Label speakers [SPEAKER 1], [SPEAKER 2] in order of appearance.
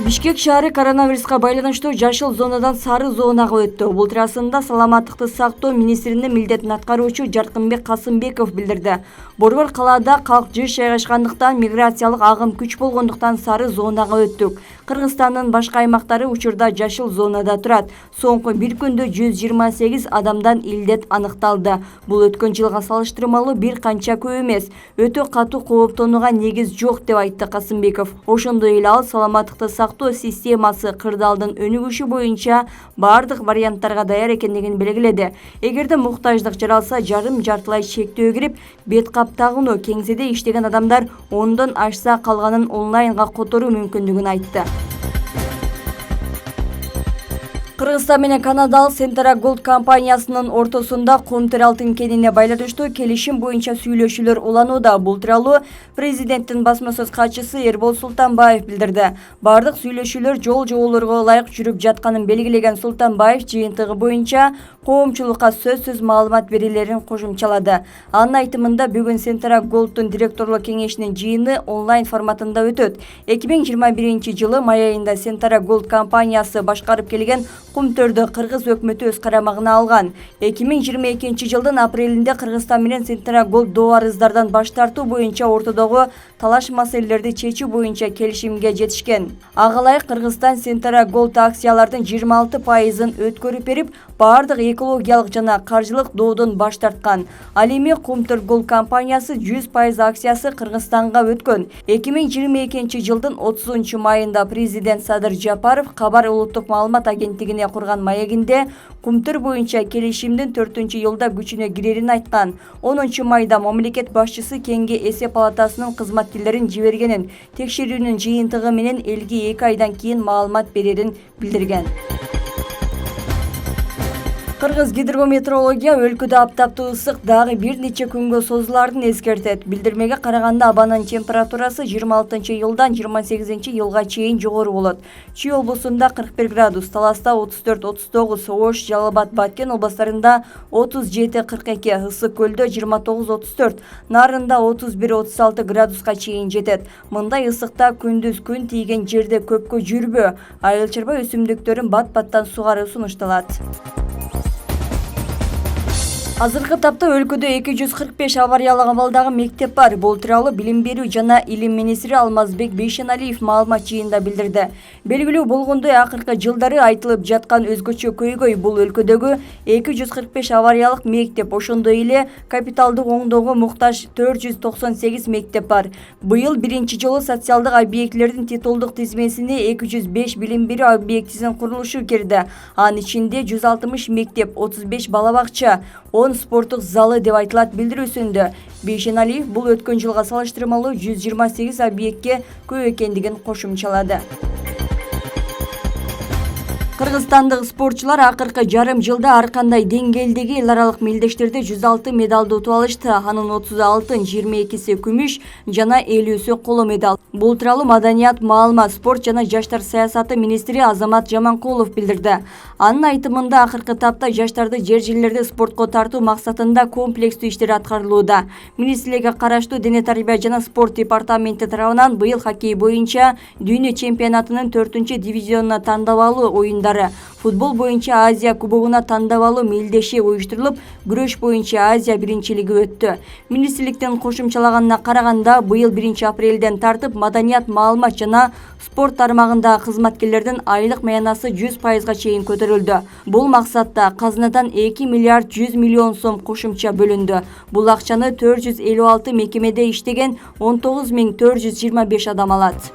[SPEAKER 1] Бишкек шаары коронавируска байланыштуу жашыл зонадан сары зонага өттү. Бул туурасында саламаттыкты сактоо министринин милдетин аткаруучу Жаркынбек Касымбеков билдирди. Борбор калаада калк жыш жайгашкандыктан миграциялык агым күч болгондуктан сары зонага өттүк. Кыргызстандын башка аймактары учурда жашыл зонада турат. Соңку бир күндө 128 адамдан илдет аныкталды. Бул өткөн жылга салыштырмалуу бир канча көп эмес. Өтө катуу кооптонууга негиз жок деп айтты Касымбеков. Ошондой эле ал саламаттыкты сактоо системасы кырдаалдын өнүгүшү боюнча бардык варианттарга даяр экендигин белгиледи. Эгерде муктаждык жаралса, жарым-жартылай чектөө кирип, бет кап тагынуу, кеңседе иштеген адамдар 10дон ашса калганын онлайнга которуу мүмкүндүгүн айтты. Кыргызстан менен Канадалык Centara Gold компаниясынын ортосунда Комтер алтын кенине байланыштуу келишим боюнча сүйлөшүүлөр уланууда. Бул тууралуу президенттин басма сөз катчысы Эрбол Султанбаев билдирди. Бардык сүйлөшүүлөр жол-жоболорго ылайык жүрүп жатканын белгилеген Султанбаев жыйынтыгы боюнча коомчулукка сөзсүз маалымат берилерин кошумчалады. Анын айтымында бүгүн Centara Gold'ун директорлук кеңешинин жыйыны онлайн форматында өтөт. 2021 жылы май айында Centara Gold компаниясы башкарып келген Кумтөрдү кыргыз өкмөтү өз карамагына алган. 2022 жылдын апрелинде Кыргызстан менен Centara Gold доо арыздардан баш тартуу боюнча ортодогу талаш маселелерди чечүү боюнча келишимге жетишкен. Ага ылайык Кыргызстан Centara Gold акциялардын 26%-ын өткөрүп берип, бардык экологиялык жана каржылык доодон баш тарткан. Ал эми Комтер Gold компаниясы 100% акциясы Кыргызстанга өткөн. 2022 жылдын 30 майында президент Садыр Жапаров Кабар улуттук маалымат агенттигине курган маегинде Кумтөр боюнча келишимдин 4-жылда күчүнө кирерин айткан. 10 майда мамлекет башчысы Кеңге эсеп палатасынын кызматкерлерин жибергенин, текшерүүнүн жыйынтыгы менен элге 2 айдан кийин маалымат берерин билдирген. Кыргыз гидрометеорология өлкөдө аптаптуу ысык дагы бир нече күнгө созуларын эскертет. Билдирмеге караганда абанын температурасы 26-йылдан 28-йылга чейин жогору болот. Чүй облусунда 41 градус, Таласта 34-39, Ош, Жалал Абад, Баткен областарында 37-42, Ысык көлдө 29-34, Нарында 31-36 градуска чейин жетет. Мындай ысыкта күндүз күн тийген жерде көпкө жүрбө, айыл чарба өсүмдүктөрүн бат-баттан сугаруу сунушталат. Азыркы тапта өлкөдө 245 авариялык абалдагы мектеп бар. Бул тууралуу Билим берүү жана Илим министри Алмазбек Бейшеналиев маалымат жыйында билдирди. Белгилүү болгондой, акыркы жылдары айтылып жаткан өзгөчө көйгөй бул өлкөдөгү 245 авариялык мектеп, ошондой эле капиталдык оңдоого муктаж 498 мектеп бар. Быйыл биринчи жолу социалдык объектилердин титулдук тизмесине 205 билим берүү объектисинин курулушу кирди. Анын ичинде 160 мектеп, 35 бала бакча, 10 спорттук залы деп айтылат билдирүүсүндө. Бейшеналиев бул өткөн жылга салыштырмалуу 128 объектке көп экендигин кошумчалады. Кыргызстандык спортчулар акыркы жарым жылда ар кандай деңгээлдеги эл аралык мелдештерде 106 медалды утуп алышты. Анын 30 алтын, 22си күмүш жана 50сү коло медаль. Бул тууралуу Маданият, маалымат, спорт жана жаштар саясаты министри Азамат Жаманкулов билдирди. Анын айтымында акыркы тапта жаштарды жер-жерлерде спортко тартуу максатында комплекстүү иштер аткарылууда. Министрликке караштуу Дене тарбия жана спорт департаменти тарабынан быйыл хоккей боюнча дүйнө чемпионатынын 4-дивизионуна тандабалуу оюндары, футбол боюнча Азия кубогуна тандабалуу мелдеши уюштурулуп, күрөш боюнча Азия биринчилиги өттү. Министрликтин кошумчалаганына караганда, быйыл 1 апрелден тартып Маданият, маалымат жана спорт тармагындагы кызматкерлердин айлык маянасы 100%га чейин көтөрүлдү. Бул максатта казынадан 2 миллиард 100 миллион сом кошумча бөлүндү. Бул акчаны 456 мекемеде иштеген 19425 адам алат.